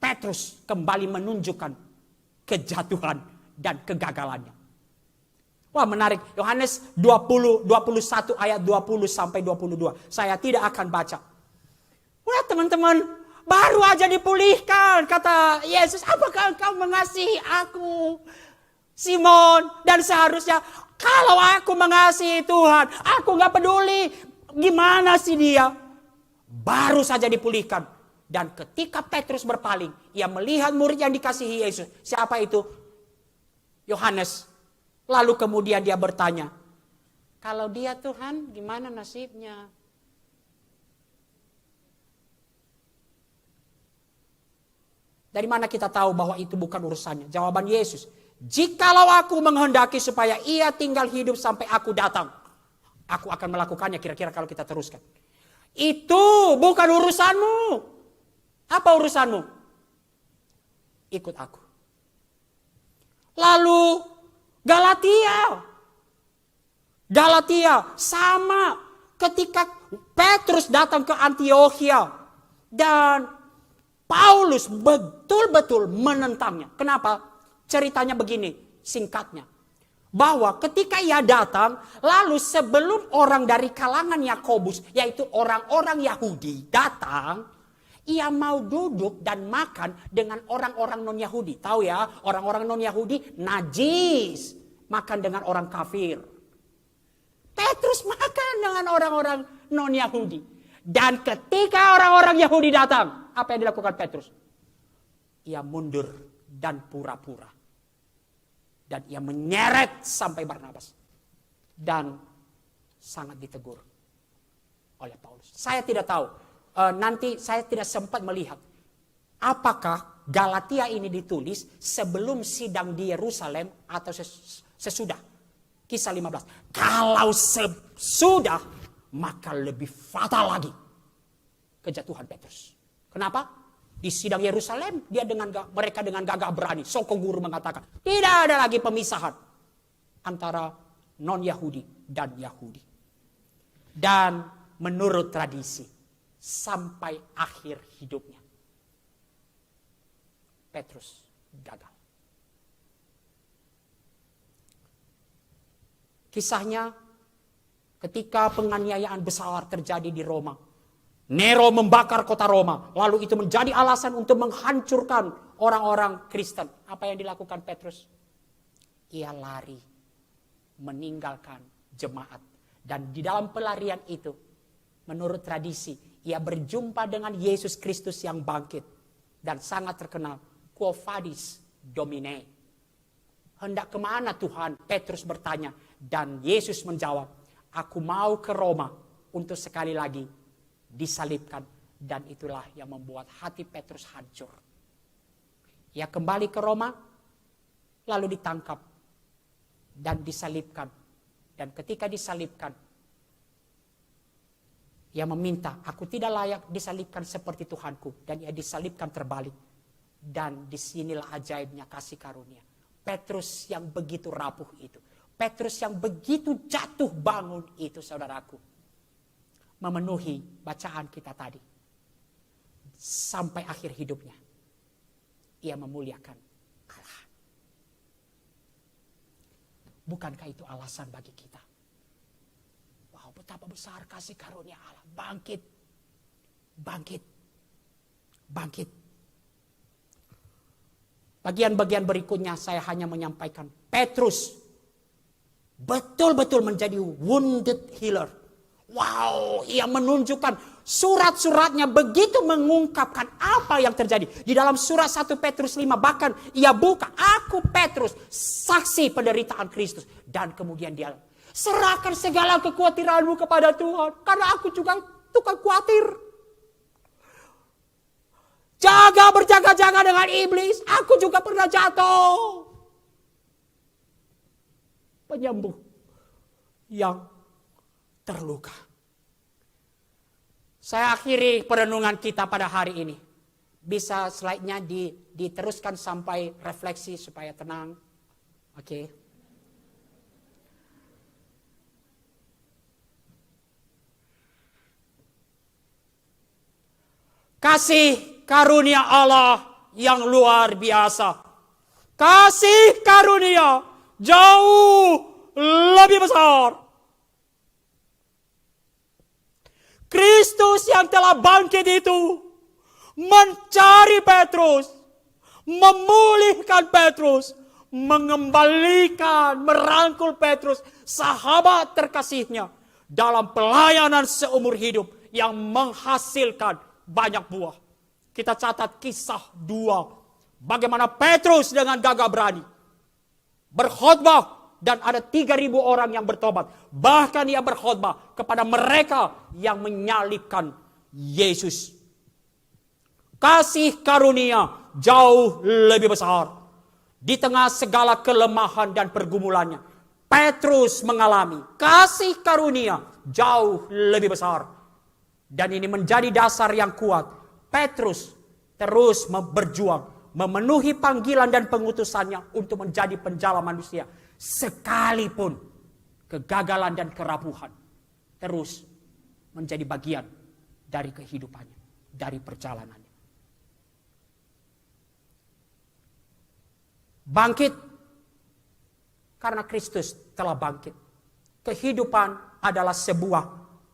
Petrus kembali menunjukkan kejatuhan dan kegagalannya. Wah menarik, Yohanes 21 ayat 20 sampai 22. Saya tidak akan baca. Wah teman-teman, baru aja dipulihkan. Kata Yesus, apakah engkau mengasihi aku, Simon? Dan seharusnya kalau aku mengasihi Tuhan, aku gak peduli gimana sih dia. Baru saja dipulihkan. Dan ketika Petrus berpaling, ia melihat murid yang dikasihi Yesus. Siapa itu? Yohanes. Lalu kemudian dia bertanya, kalau dia Tuhan gimana nasibnya? Dari mana kita tahu bahwa itu bukan urusannya? Jawaban Yesus, jikalau aku menghendaki supaya ia tinggal hidup sampai aku datang, aku akan melakukannya. Kira-kira kalau kita teruskan. Itu bukan urusanmu. Apa urusanmu? Ikut aku. Lalu Galatia sama ketika Petrus datang ke Antiokhia dan Paulus betul-betul menentangnya. Kenapa? Ceritanya begini, singkatnya. Bahwa ketika ia datang, lalu sebelum orang dari kalangan Yakobus, yaitu orang-orang Yahudi datang, ia mau duduk dan makan dengan orang-orang non-Yahudi. Tahu ya, orang-orang non-Yahudi najis. Makan dengan orang kafir. Petrus makan dengan orang-orang non-Yahudi. Dan ketika orang-orang Yahudi datang, apa yang dilakukan Petrus? Ia mundur dan pura-pura. Dan ia menyeret sampai Barnabas. Dan sangat ditegur oleh Paulus. Saya tidak tahu. Nanti saya tidak sempat melihat apakah Galatia ini ditulis sebelum sidang di Yerusalem atau sesudah. Kisah 15. Kalau sesudah, maka lebih fatal lagi kejatuhan Petrus. Kenapa? Di sidang Yerusalem mereka dengan gagah berani. Soko guru mengatakan tidak ada lagi pemisahan antara non-Yahudi dan Yahudi. Dan menurut tradisi sampai akhir hidupnya, Petrus gagal. Kisahnya ketika penganiayaan besar terjadi di Roma. Nero membakar kota Roma. Lalu itu menjadi alasan untuk menghancurkan orang-orang Kristen. Apa yang dilakukan Petrus? Ia lari meninggalkan jemaat. Dan di dalam pelarian itu, menurut tradisi, ia berjumpa dengan Yesus Kristus yang bangkit. Dan sangat terkenal, Quo Vadis, Domine. Hendak kemana Tuhan? Petrus bertanya. Dan Yesus menjawab, aku mau ke Roma untuk sekali lagi disalibkan. Dan itulah yang membuat hati Petrus hancur. Ia kembali ke Roma, lalu ditangkap dan disalibkan. Dan ketika disalibkan, ia meminta, aku tidak layak disalibkan seperti Tuhanku. Dan ia disalibkan terbalik. Dan disinilah ajaibnya kasih karunia. Petrus yang begitu rapuh itu. Petrus yang begitu jatuh bangun itu, saudaraku. Memenuhi bacaan kita tadi. Sampai akhir hidupnya. Ia memuliakan Allah. Bukankah itu alasan bagi kita? Wow, betapa besar kasih karunia Allah. Bangkit. Bangkit. Bangkit. Bagian-bagian berikutnya saya hanya menyampaikan. Petrus betul-betul menjadi wounded healer. Wow, ia menunjukkan surat-suratnya begitu mengungkapkan apa yang terjadi. Di dalam surat 1 Petrus 5 bahkan ia buka, aku Petrus, saksi penderitaan Kristus. Dan kemudian dia serahkan segala kekhawatiranmu kepada Tuhan. Karena aku juga tukang khawatir. Berjaga-jaga dengan iblis. Aku juga pernah jatuh. Penyembuh yang terluka. Saya akhiri perenungan kita pada hari ini. Bisa slide-nya diteruskan sampai refleksi supaya tenang. Oke. Kasih karunia Allah yang luar biasa. Kasih karunia jauh lebih besar. Kristus yang telah bangkit itu mencari Petrus, memulihkan Petrus, mengembalikan, merangkul Petrus, sahabat terkasihnya, dalam pelayanan seumur hidup yang menghasilkan banyak buah. Kita catat kisah 2. Bagaimana Petrus dengan gagah berani berkhotbah dan ada 3.000 orang yang bertobat. Bahkan ia berkhotbah kepada mereka yang menyalibkan Yesus. Kasih karunia jauh lebih besar. Di tengah segala kelemahan dan pergumulannya, Petrus mengalami kasih karunia jauh lebih besar. Dan ini menjadi dasar yang kuat. Petrus terus berjuang, memenuhi panggilan dan pengutusannya untuk menjadi penjala manusia. Sekalipun kegagalan dan kerapuhan terus menjadi bagian dari kehidupannya, dari perjalanannya. Bangkit karena Kristus telah bangkit. Kehidupan adalah sebuah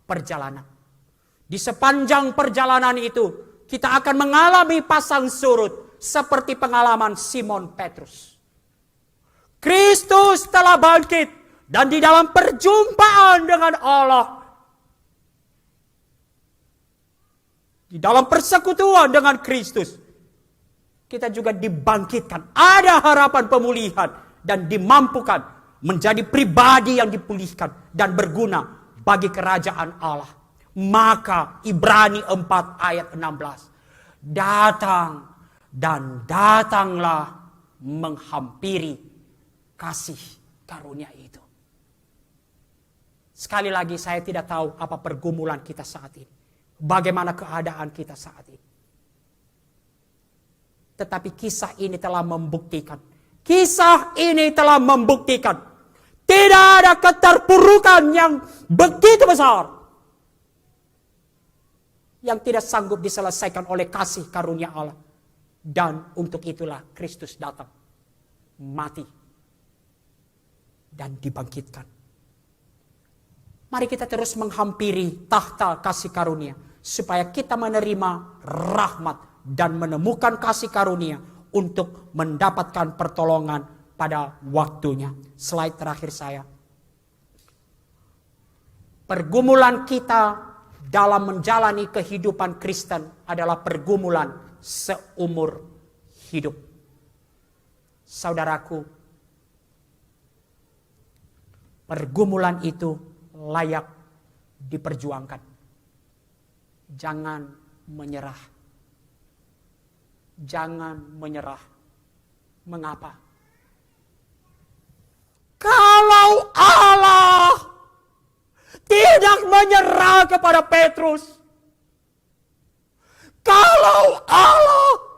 perjalanan. Di sepanjang perjalanan itu kita akan mengalami pasang surut seperti pengalaman Simon Petrus. Kristus telah bangkit dan di dalam perjumpaan dengan Allah, di dalam persekutuan dengan Kristus, kita juga dibangkitkan. Ada harapan pemulihan dan dimampukan menjadi pribadi yang dipulihkan dan berguna bagi kerajaan Allah. Maka Ibrani 4 ayat 16. Datanglah menghampiri kasih karunia itu. Sekali lagi saya tidak tahu apa pergumulan kita saat ini. Bagaimana keadaan kita saat ini. Tetapi kisah ini telah membuktikan. Kisah ini telah membuktikan. Tidak ada keterpurukan yang begitu besar yang tidak sanggup diselesaikan oleh kasih karunia Allah. Dan untuk itulah Kristus datang, mati, dan dibangkitkan. Mari kita terus menghampiri tahta kasih karunia, supaya kita menerima rahmat dan menemukan kasih karunia untuk mendapatkan pertolongan pada waktunya. Slide terakhir saya. Pergumulan kita dalam menjalani kehidupan Kristen adalah pergumulan seumur hidup. Saudaraku, pergumulan itu layak diperjuangkan. Jangan menyerah. Jangan menyerah. Mengapa? Kalau Allah tidak menyerah kepada Petrus, kalau Allah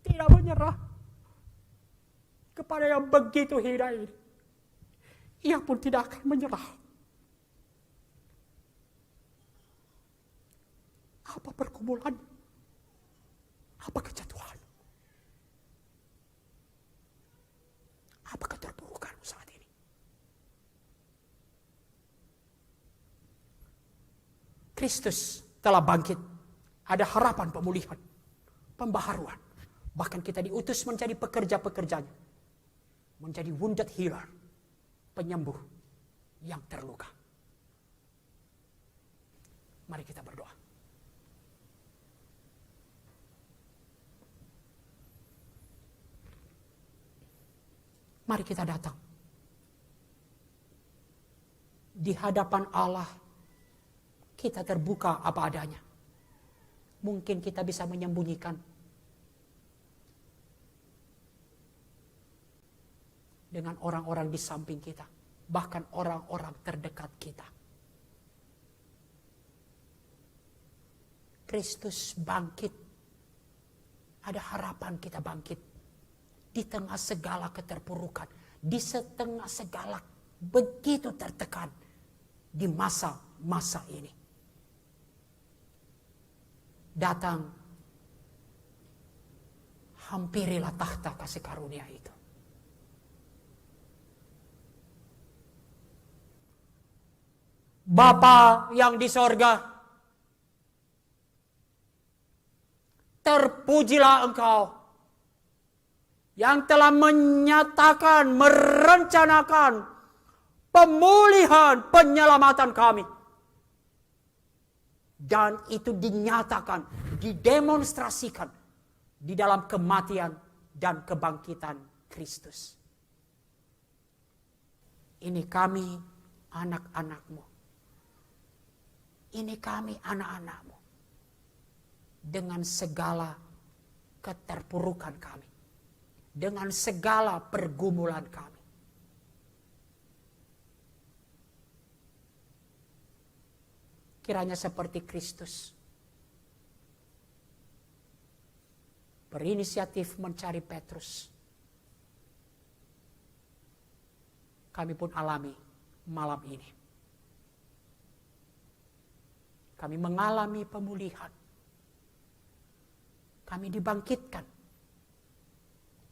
tidak menyerah kepada yang begitu hina ini, ia pun tidak akan menyerah. Apa pergumulan? Apa kejatuhan? Apa keterpurukan saat ini? Kristus telah bangkit. Ada harapan pemulihan, pembaharuan. Bahkan kita diutus menjadi pekerja-pekerjanya. Menjadi wounded healer, penyembuh yang terluka. Mari kita berdoa. Mari kita datang di hadapan Allah. Kita terbuka apa adanya. Mungkin kita bisa menyembunyikan dengan orang-orang di samping kita, bahkan orang-orang terdekat kita. Kristus bangkit. Ada harapan kita bangkit. Di tengah segala keterpurukan, di setengah segala begitu tertekan di masa-masa ini. Datang, hampirilah tahta kasih karunia itu. Bapa yang di sorga, terpujilah Engkau yang telah menyatakan, merencanakan pemulihan, penyelamatan kami. Dan itu dinyatakan, didemonstrasikan di dalam kematian dan kebangkitan Kristus. Ini kami anak-anak-Mu. Ini kami anak-anak-Mu. Dengan segala keterpurukan kami. Dengan segala pergumulan kami. Kiranya seperti Kristus berinisiatif mencari Petrus. Kami pun alami malam ini. Kami mengalami pemulihan. Kami dibangkitkan.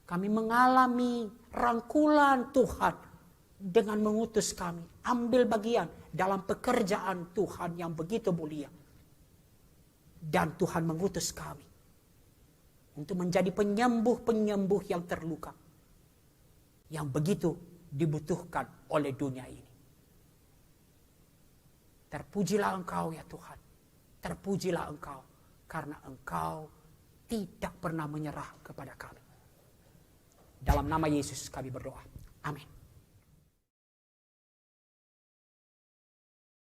Kami mengalami rangkulan Tuhan dengan mengutus kami. Ambil bagian dalam pekerjaan Tuhan yang begitu mulia. Dan Tuhan mengutus kami untuk menjadi penyembuh-penyembuh yang terluka. Yang begitu dibutuhkan oleh dunia ini. Terpujilah Engkau ya Tuhan. Terpujilah Engkau. Karena Engkau tidak pernah menyerah kepada kami. Dalam nama Yesus kami berdoa. Amin.